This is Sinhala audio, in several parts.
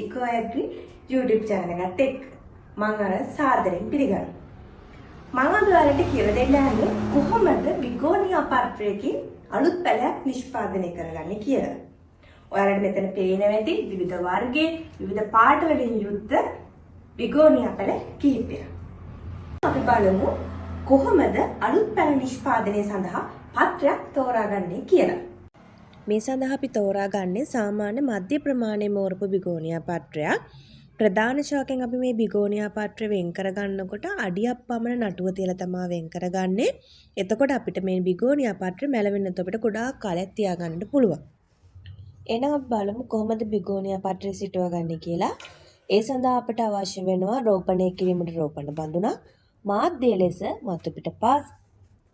Eco Agri YouTube channel එකත් එක්ක මම අර සාදරයෙන් පිළිගන්නවා. මම අද ඔයාලට කියලා දෙන්න යන්නේ කොහොමද බිගෝනියා පත්‍රයකින් අලුත් පැලයක් නිෂ්පාදනය කරගන්නේ කියලා. ඔයාලට මෙතන පේනවා ඇති විවිධ වර්ගයේ විවිධ පාට වලින් යුක්ත බිගෝනියා පැල කිහිපයක්. අපි බලමු කොහොමද අලුත් පැල නිෂ්පාදනය සඳහා පත්‍රයක් තෝරාගන්නේ කියලා. මේ සඳහා අපි තෝරාගන්නේ සාමාන්‍ය මධ්‍ය ප්‍රමාණයේ මෝරපු බිගෝනියා පත්‍රයක්. ප්‍රධාන ශාකෙන් අපි මේ බිගෝනියා පත්‍රය වෙන් කරගන්නකොට අඩියක් පමණ නටුව තියලා තමයි වෙන් කරගන්නේ. එතකොට අපිට මේ බිගෝනියා පත්‍රය මැලවෙන්නේ නැතුව අපිට ගොඩාක් කාලයක් තියාගන්න පුළුවන්. එහෙනම් අපි බලමු කොහොමද බිගෝනියා පත්‍රය සිටවගන්නේ කියලා. ඒ සඳහා අපට අවශ්‍ය වෙනවා රෝපණය කිරීමට රෝපණ බඳුනක්, මාධ්‍ය ලෙස මතු පිට පස්,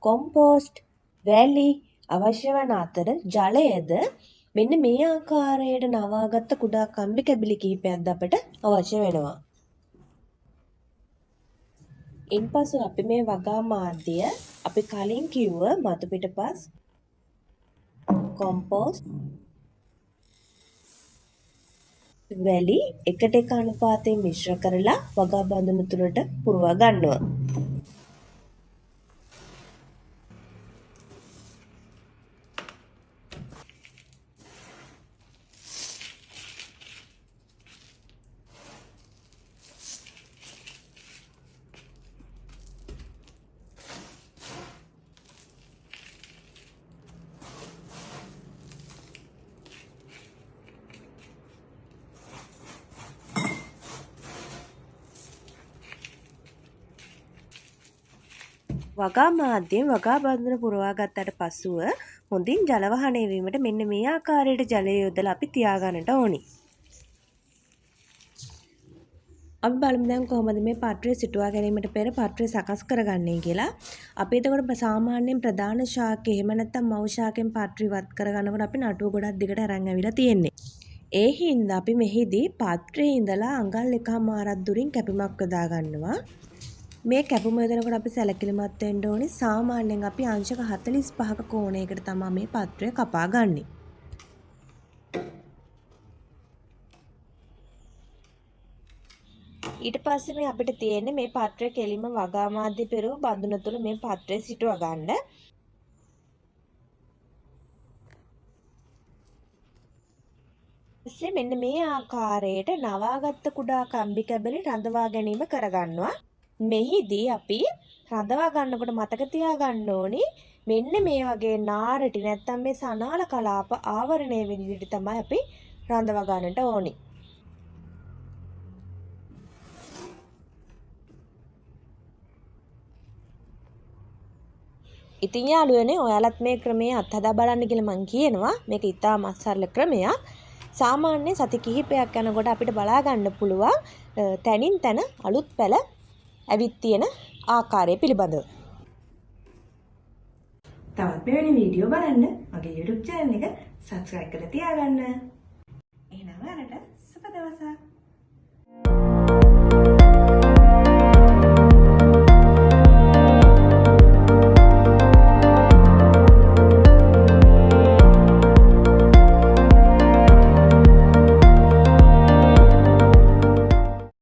කොම්පෝස්ට්, වැලි අවශ්‍ය වන අතර ජලයද මෙන්න මේ ආකාරයට නවාගත්ත කුඩා කම්බි කැබිලි කිහිපයක්ද අපට අවශ්‍ය වෙනවා. ඉන්පසු අපි මේ වගා මාධ්‍ය අපි කලින් කිව්ව මතු පිටපස්, කොම්පෝස්ට්, වැලි එකට එක අනුපාතයෙන් මිශ්‍ර කරලා වගා බඳුන තුලට පුරවා ගන්නවා. වගා මාධ්‍යයෙන් වගා බඳුන පුරවා ගත්තට පසුව හොඳින් ජල වහනය වීමට මෙන්න මේ ආකාරයට ජලය යොදලා අපි තියාගන්නට ඕනි. අපි බලමු දැන් කොහොමද මේ පත්‍රය සිටුවා ගැනීමට පෙර පත්‍රය සකස් කරගන්නේ කියලා. අපි එතකොට සාමාන්‍යයෙන් ප්‍රධාන ශාකය එහෙම නැත්නම් මව් ශාකයෙන් පත්‍රය ඉවත් කරගන්නකොට අපි නටුව ගොඩක් දිගට අරන් ඇවිල්ලා තියෙන්නේ. ඒ හින්දා අපි මෙහිදී පත්‍රයේ ඉඳලා අඟල් 1.5 දුරින් කැපීමක් යොදා ගන්නවා. මේ කැපුම යොදනකොට අපි සැලකිලිමත් වෙන්න ඕනේ. සාමාන්‍යයෙන් අපි අංශක 45ක කෝණයකට තමයි මේ පත්‍රය කපා ගන්නෙ. ඊට පස්සේ මේ අපිට තියෙන්නේ මේ පත්‍රය කෙලින්ම වගා මාධ්‍ය පෙරව බඳුන තුල මේ පත්‍රය සිටව ගන්න. ඊස්සේ මෙන්න මේ ආකාරයට නවාගත්ත කුඩා කම්බි කැබලි රඳවා ගැනීම කරගන්නවා. මෙහිදී අපි රඳවා ගන්නකොට මතක තියාගන්න ඕනි මෙන්න මේ වගේ නාරටි නැත්තම් මේ සනාල කලාප ආවරණය වෙන විදිහට තමයි අපි රඳවා ගන්නට ඕනි. ඉතින් යාළුවනේ ඔයාලත් මේ ක්‍රමයේ අත්හදා බලන්න කියලා මම කියනවා. මේක ඉතාමත් සරල ක්‍රමයක්. සාමාන්‍ය සති කිහිපයක් යනකොට අපිට බලා ගන්න පුළුවන් තැනින් තැන අලුත් පැල ඇවිත් තියෙන ආකාරය පිළිබඳව. තවත් මෙවැනි වීඩියෝ බලන්න මගේ YouTube channel එක subscribe කරලා තියාගන්න. එහෙනම් ඔයාලට සුබ දවසක්.